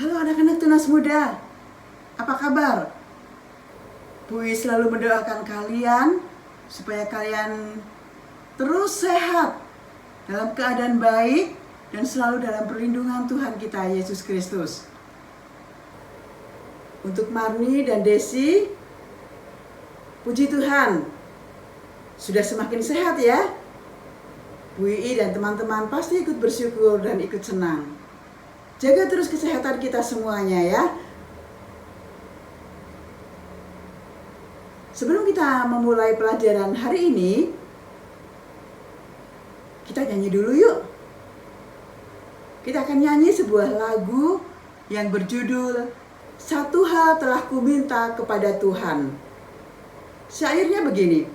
Halo anak-anak Tunas Muda, apa kabar? Pui selalu mendoakan kalian supaya kalian terus sehat, dalam keadaan baik, dan selalu dalam perlindungan Tuhan kita Yesus Kristus. Untuk Marni dan Desi, puji Tuhan, sudah semakin sehat ya. Pui dan teman-teman pasti ikut bersyukur dan ikut senang. Jaga terus kesehatan kita semuanya ya. Sebelum kita memulai pelajaran hari ini, kita nyanyi dulu yuk. Kita akan nyanyi sebuah lagu yang berjudul Satu Hal Telah Kuminta Kepada Tuhan. Syairnya begini: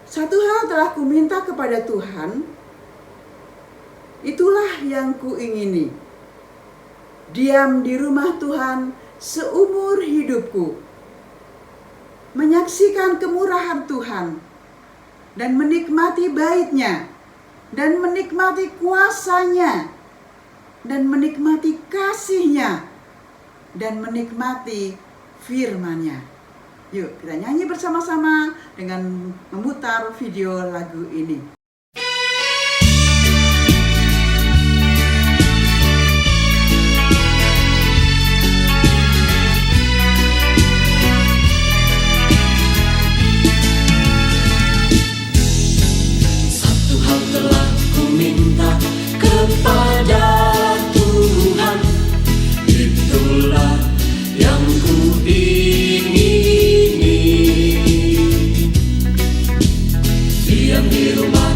satu hal telah kuminta kepada Tuhan, itulah yang kuingini. Diam di rumah Tuhan seumur hidupku, menyaksikan kemurahan Tuhan, dan menikmati bait-Nya, dan menikmati kuasa-Nya, dan menikmati kasih-Nya, dan menikmati firman-Nya. Yuk kita nyanyi bersama-sama dengan memutar video lagu ini. Kepada Tuhan, itulah yang kuingini. Diam di rumah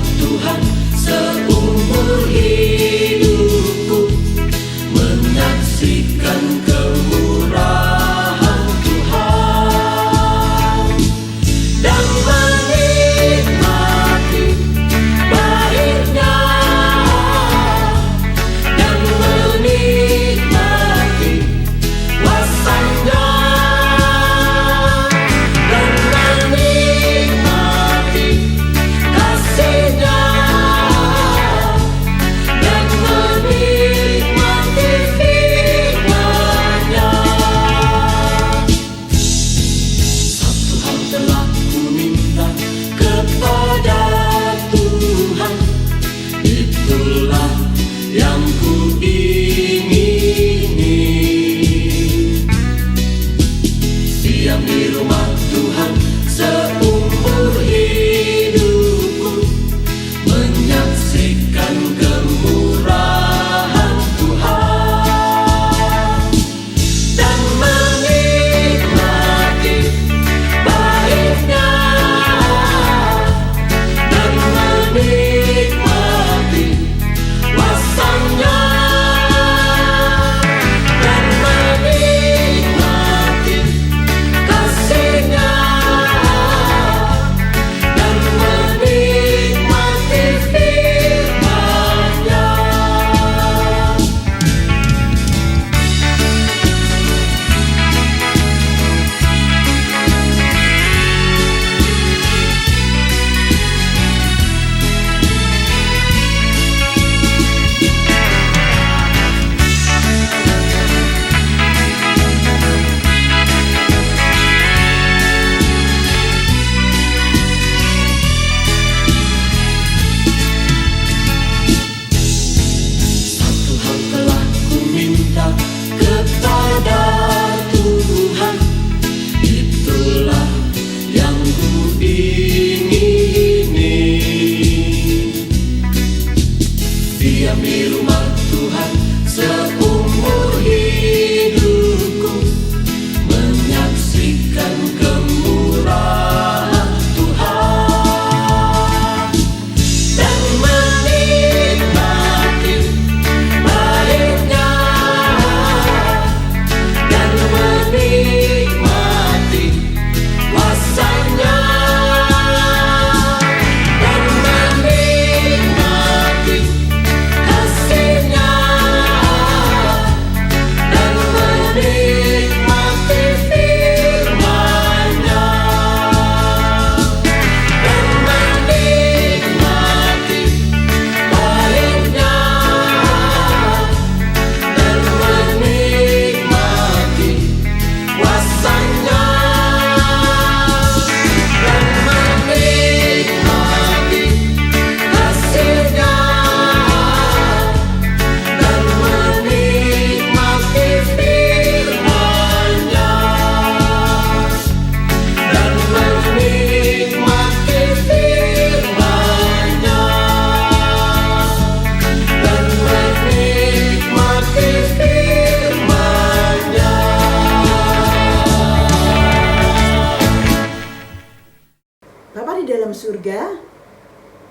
surga,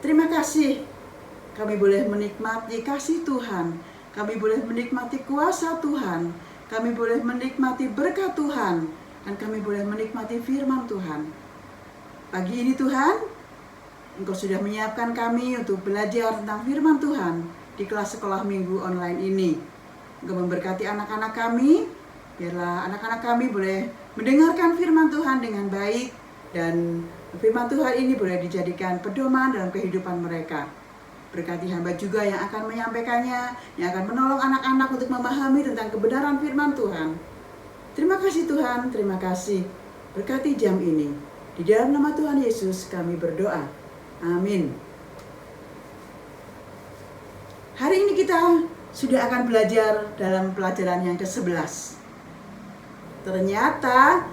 terima kasih kami boleh menikmati kasih Tuhan, kami boleh menikmati kuasa Tuhan, kami boleh menikmati berkat Tuhan, dan kami boleh menikmati firman Tuhan. Pagi ini Tuhan, Engkau sudah menyiapkan kami untuk belajar tentang firman Tuhan di kelas sekolah minggu online ini. Engkau memberkati anak-anak kami, biarlah anak-anak kami boleh mendengarkan firman Tuhan dengan baik, dan firman Tuhan ini boleh dijadikan pedoman dalam kehidupan mereka. Berkati hamba juga yang akan menyampaikannya, yang akan menolong anak-anak untuk memahami tentang kebenaran firman Tuhan. Terima kasih Tuhan, terima kasih. Berkati jam ini. Di dalam nama Tuhan Yesus kami berdoa. Amin. Hari ini kita sudah akan belajar dalam pelajaran yang ke-11. Ternyata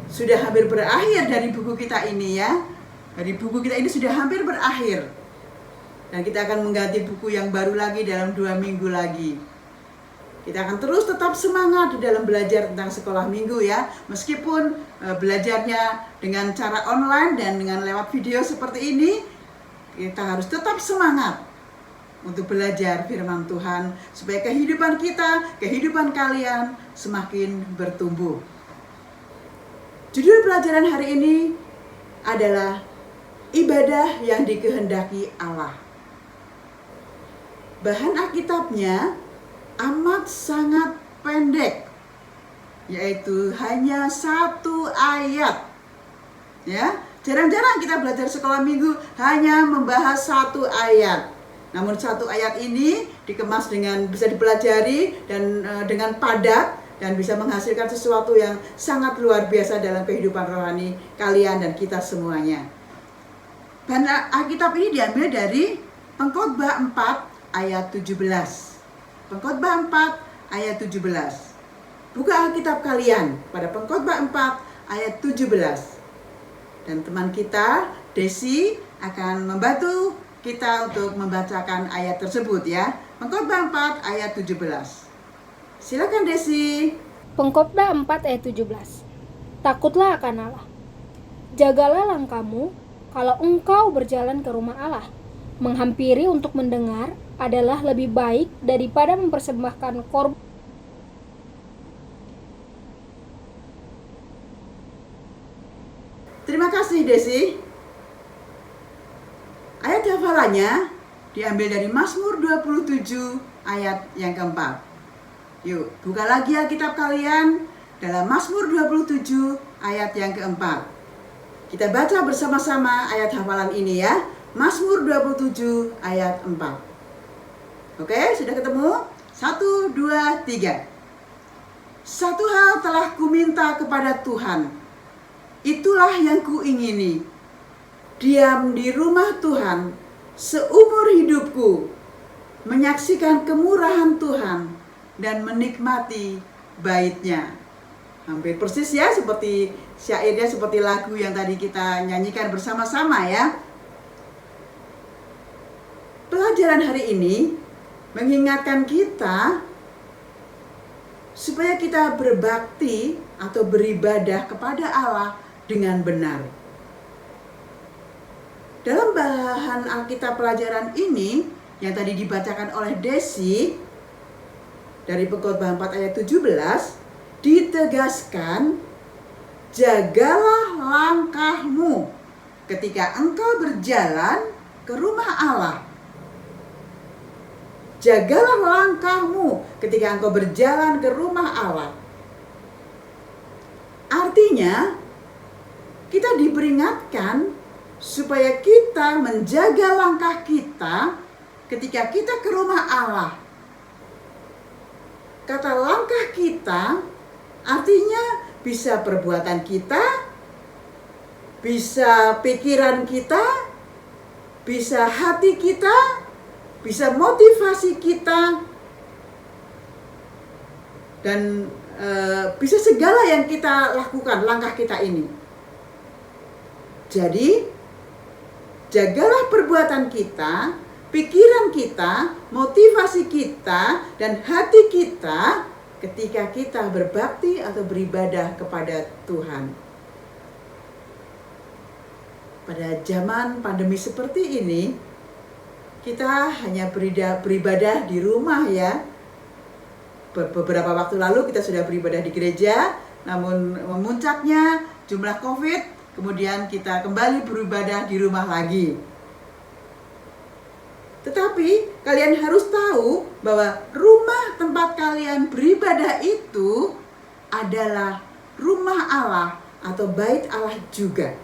sudah hampir berakhir dari buku kita ini ya. Dari buku kita ini sudah hampir berakhir. Dan kita akan mengganti buku yang baru lagi dalam 2 minggu lagi. Kita akan terus tetap semangat di dalam belajar tentang sekolah minggu ya. Meskipun belajarnya dengan cara online dan dengan lewat video seperti ini, kita harus tetap semangat untuk belajar firman Tuhan, supaya kehidupan kita, kehidupan kalian semakin bertumbuh. Judul pelajaran hari ini adalah ibadah yang dikehendaki Allah. Bahan Alkitabnya amat sangat pendek, yaitu hanya 1 ayat. Ya, jarang-jarang kita belajar sekolah minggu hanya membahas 1 ayat. Namun 1 ayat ini dikemas dengan bisa dipelajari dan dengan padat, dan bisa menghasilkan sesuatu yang sangat luar biasa dalam kehidupan rohani kalian dan kita semuanya. Dan Alkitab ini diambil dari Pengkhotbah 4 ayat 17. Pengkhotbah 4 ayat 17. Buka Alkitab kalian pada Pengkhotbah 4 ayat 17. Dan teman kita, Desi, akan membantu kita untuk membacakan ayat tersebut ya. Pengkhotbah 4 ayat 17. Silakan Desi. Pengkhotbah 4 ayat 17. Takutlah akan Allah. Jagalah langkahmu kalau engkau berjalan ke rumah Allah. Menghampiri untuk mendengar adalah lebih baik daripada mempersembahkan korban. Terima kasih Desi. Ayat hafalannya diambil dari Mazmur 27 ayat yang keempat. Yuk, buka lagi Alkitab kalian dalam Mazmur 27 ayat yang keempat. Kita baca bersama-sama ayat hafalan ini ya. Mazmur 27 ayat 4. Oke, sudah ketemu? 1, 2, 3. Satu hal telah kuminta kepada Tuhan, itulah yang kuingini, diam di rumah Tuhan seumur hidupku, menyaksikan kemurahan Tuhan dan menikmati bait-Nya. Hampir persis ya, seperti syairnya, seperti lagu yang tadi kita nyanyikan bersama-sama ya. Pelajaran hari ini mengingatkan kita supaya kita berbakti atau beribadah kepada Allah dengan benar. Dalam bahan Alkitab pelajaran ini yang tadi dibacakan oleh Desi dari Pengkhotbah 4 ayat 17, ditegaskan, jagalah langkahmu ketika engkau berjalan ke rumah Allah. Jagalah langkahmu ketika engkau berjalan ke rumah Allah. Artinya, kita diperingatkan supaya kita menjaga langkah kita ketika kita ke rumah Allah. Kata langkah kita artinya bisa perbuatan kita, bisa pikiran kita, bisa hati kita, bisa motivasi kita, dan bisa segala yang kita lakukan langkah kita ini. Jadi, jagalah perbuatan kita, pikiran kita, motivasi kita, dan hati kita ketika kita berbakti atau beribadah kepada Tuhan. pada zaman pandemi seperti ini, kita hanya beribadah di rumah ya. Beberapa waktu lalu kita sudah beribadah di gereja, namun memuncaknya jumlah COVID, kemudian kita kembali beribadah di rumah lagi. Tetapi kalian harus tahu bahwa rumah tempat kalian beribadah itu adalah rumah Allah atau bait Allah juga.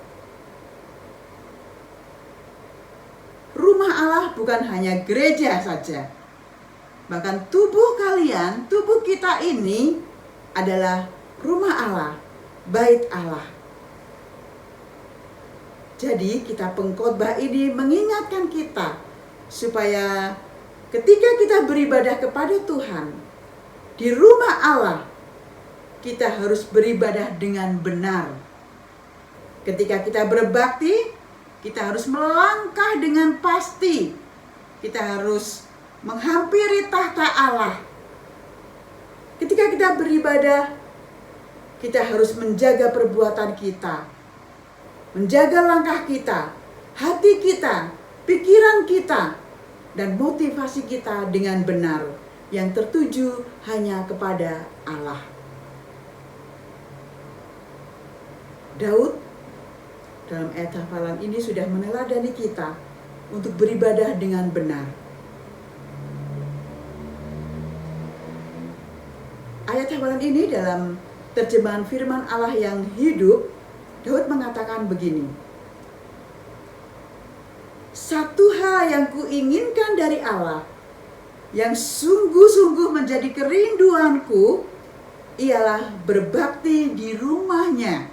Rumah Allah bukan hanya gereja saja. Bahkan tubuh kalian, tubuh kita ini adalah rumah Allah, bait Allah. Jadi kita pengkhotbah ini mengingatkan kita supaya ketika kita beribadah kepada Tuhan di rumah Allah, kita harus beribadah dengan benar. Ketika kita berbakti, kita harus melangkah dengan pasti. Kita harus menghampiri tahta Allah. Ketika kita beribadah, kita harus menjaga perbuatan kita, menjaga langkah kita, hati kita, pikiran kita, dan motivasi kita dengan benar yang tertuju hanya kepada Allah. Daud dalam ayat hafalan ini sudah meneladani kita untuk beribadah dengan benar. Ayat hafalan ini dalam terjemahan firman Allah yang hidup, Daud mengatakan begini: satu hal yang kuinginkan dari Allah, yang sungguh-sungguh menjadi kerinduanku, ialah berbakti di rumahnya,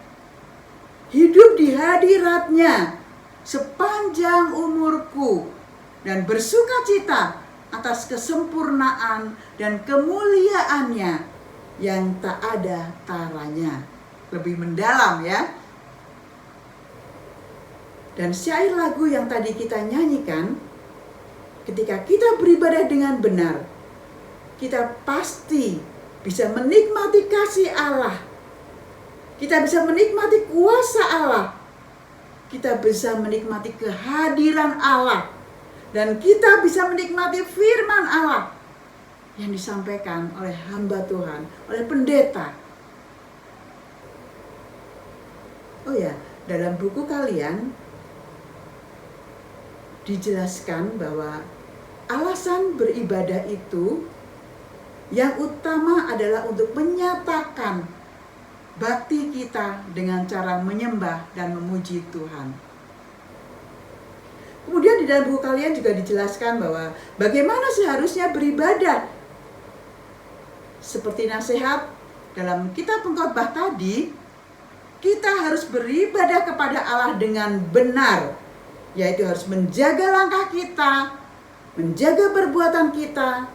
hidup di hadiratnya sepanjang umurku, dan bersukacita atas kesempurnaan dan kemuliaannya yang tak ada taranya. Lebih mendalam ya. Dan syair lagu yang tadi kita nyanyikan, ketika kita beribadah dengan benar, kita pasti bisa menikmati kasih Allah. Kita bisa menikmati kuasa Allah. Kita bisa menikmati kehadiran Allah. Dan kita bisa menikmati firman Allah yang disampaikan oleh hamba Tuhan, oleh pendeta. Oh ya, dalam buku kalian dijelaskan bahwa alasan beribadah itu yang utama adalah untuk menyatakan bakti kita dengan cara menyembah dan memuji Tuhan. Kemudian di dalam buku kalian juga dijelaskan bahwa bagaimana seharusnya beribadah. Seperti nasihat dalam kitab pengkhotbah tadi, kita harus beribadah kepada Allah dengan benar, yaitu harus menjaga langkah kita, menjaga perbuatan kita,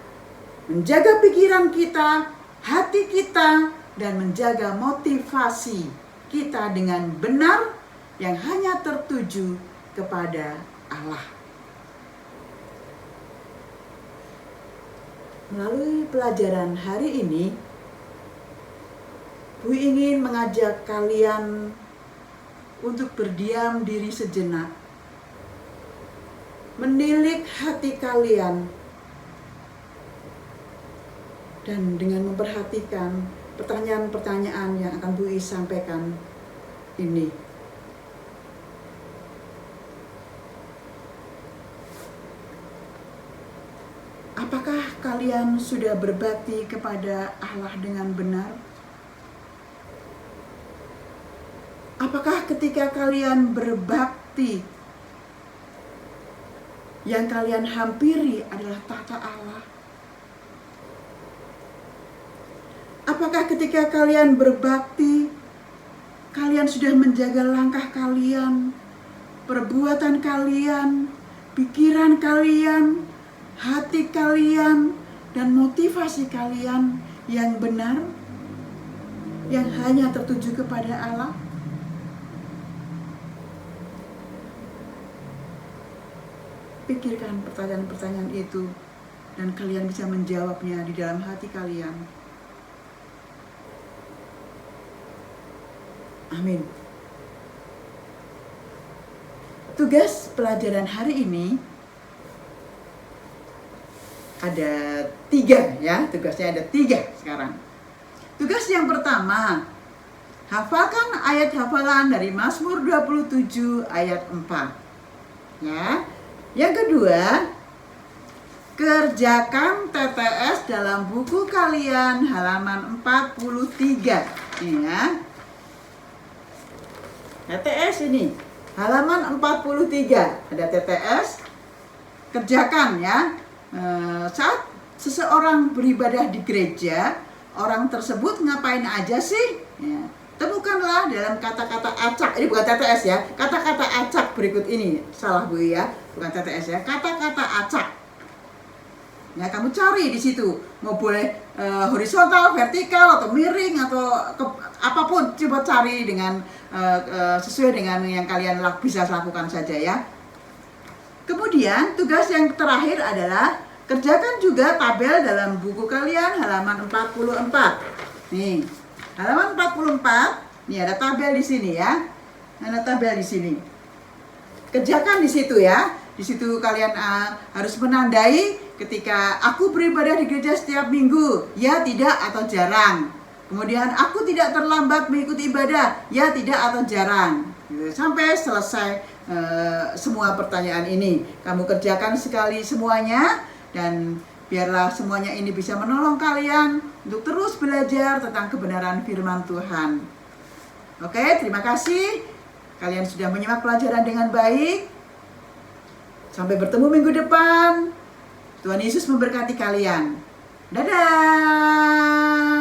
menjaga pikiran kita, hati kita, dan menjaga motivasi kita dengan benar yang hanya tertuju kepada Allah. Melalui pelajaran hari ini, Bu ingin mengajak kalian untuk berdiam diri sejenak, menilik hati kalian, dan dengan memperhatikan pertanyaan-pertanyaan yang akan Bu sampaikan ini. Apakah kalian sudah berbakti kepada Allah dengan benar? Apakah ketika kalian berbakti, yang kalian hampiri adalah tahta Allah? Apakah ketika kalian berbakti, kalian sudah menjaga langkah kalian, perbuatan kalian, pikiran kalian, hati kalian, dan motivasi kalian yang benar, yang hanya tertuju kepada Allah? Pikirkan pertanyaan-pertanyaan itu, dan kalian bisa menjawabnya di dalam hati kalian. Amin. tugas pelajaran hari ini ada 3 ya, tugasnya ada 3 sekarang. Tugas yang pertama, hafalkan ayat hafalan dari Mazmur 27 ayat 4. Ya. Yang kedua, kerjakan TTS dalam buku kalian halaman 43. Ini ya. TTS ini halaman 43 ada TTS. Kerjakan ya. Saat seseorang beribadah di gereja, orang tersebut ngapain aja sih? Ya. Temukanlah dalam kata-kata acak. Ini bukan TTS ya. Kata-kata acak berikut ini. Salah gue ya. Bukan TTS ya. Kata-kata acak. Ya, kamu cari di situ. Mau boleh horizontal, vertikal, atau miring, atau apapun. Coba cari dengan sesuai dengan yang kalian bisa lakukan saja ya. Kemudian tugas yang terakhir adalah kerjakan juga tabel dalam buku kalian halaman 44. Nih, halaman 44. Nih ada tabel di sini ya. Ada tabel di sini. Kerjakan di situ ya. Di situ kalian harus menandai ketika aku beribadah di gereja setiap minggu, ya, tidak, atau jarang. Kemudian aku tidak terlambat mengikuti ibadah, ya, tidak, atau jarang. Sampai selesai semua pertanyaan ini. Kamu kerjakan sekali semuanya, dan biarlah semuanya ini bisa menolong kalian untuk terus belajar tentang kebenaran firman Tuhan. Oke, terima kasih. Kalian sudah menyimak pelajaran dengan baik. Sampai bertemu minggu depan. Tuhan Yesus memberkati kalian. Dadah.